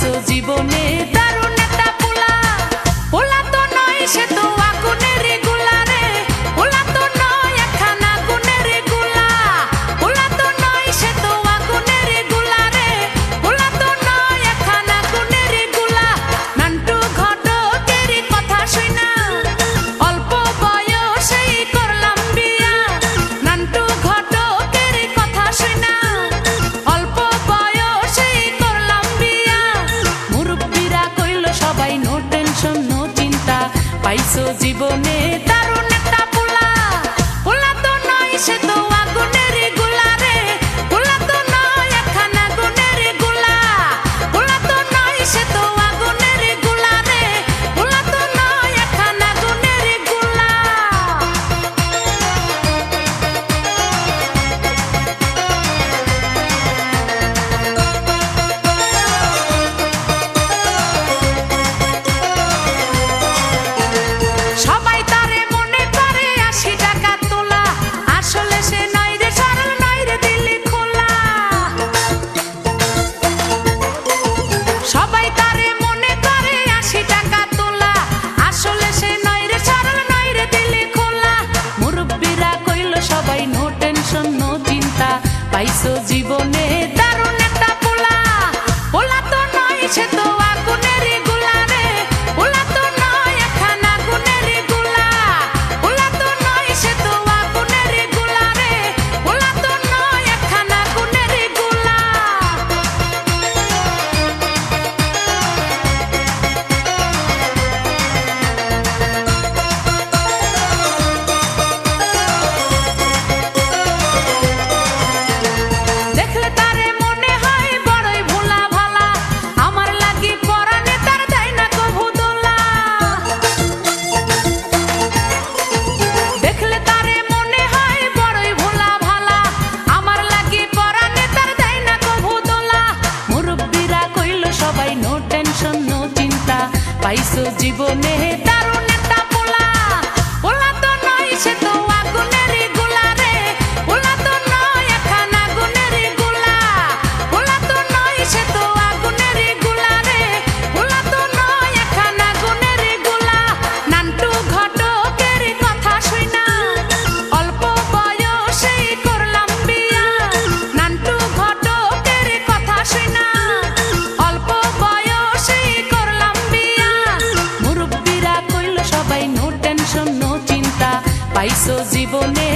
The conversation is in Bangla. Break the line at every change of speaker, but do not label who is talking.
পাইছো জীবনে দারুণ একটা পোলা। পোলা তো নয় সে তো আগুনের গোলা রে, পোলা তো নয় একখানা গুণের গোলা। পোলা তো নয় সে তো আগুনের গোলা রে, পোলা তো নয় একখানা গুণের গোলা। নান্টু ঘটকের কথা শুনা অল্প বয়সেই করলাম বিয়া। নান্টু ঘটকের কথা শুনা অল্প বয়সেই করলাম বিয়া। মুরব্বিরা কইল সবাই নো টেনশন নো চিন্তা, পাইছো জীবনে দারুণ একটা পোলা। পোলা তো নয় সে তো আগুনের গোলা রে, পোলা তো নয় একখানা গুণের গোলা। পোলা তো নয় সে তো আগুনের গোলা রে, পোলা তো নয় একখানা গুণের গোলা। সবাই তারে মনে করে ৮০ টাকা তোলা, আসলে সে নয় রে সরল নয় রে দিলি খোলা। সবাই তারে মনে করে ৮০ টাকা তোলা, আসলে সে নয় রে সরল নয় রে দিলি খোলা। মুরব্বিরা কইল সবাই নো টেনশন নো চিন্তা, পাইছো জীবনে দারুণ একটা পোলা। পোলা তো নয় সে তো আগুনের গোলা রে, পোলা তো নয় একখানা গুণের গোলা। পোলা তো নয় সে তো আগুনের গোলা রে, পোলা তো নয় একখানা গুণের গোলা। দেখলে তারে মনে হয় বড়ই ভোলা ভালা, আমার লাগি পরানে তার দেয় না কভু দোলা। দেখলে তারে মনে হয় বড়ই ভোলা ভালা, আমার লাগি পরানে তার দেয় না কভু দোলা। মুরব্বিরা কইল সবাই নো টেনশন নো চিন্তা, পাইছো জীবনে দারুণ একটা পোলা। পোলা তো নয় সে তো আগুনের গোলা রে, পোলা তো নয় একখানা গুণের গোলা। পোলা তো নয় সে তো আগুনের গোলা রে, পোলা তো নয় একখানা গুণের গোলা। নান্টু ঘটকের কথা শুনা অল্প বয়সেই করলাম বিয়া। নান্টু ঘটকের কথা শুনা অল্প বয়সেই করলাম বিয়া। মুরব্বিরা কইল সবাই নো টেনশন নো চিন্তা, পাইছো জীবনে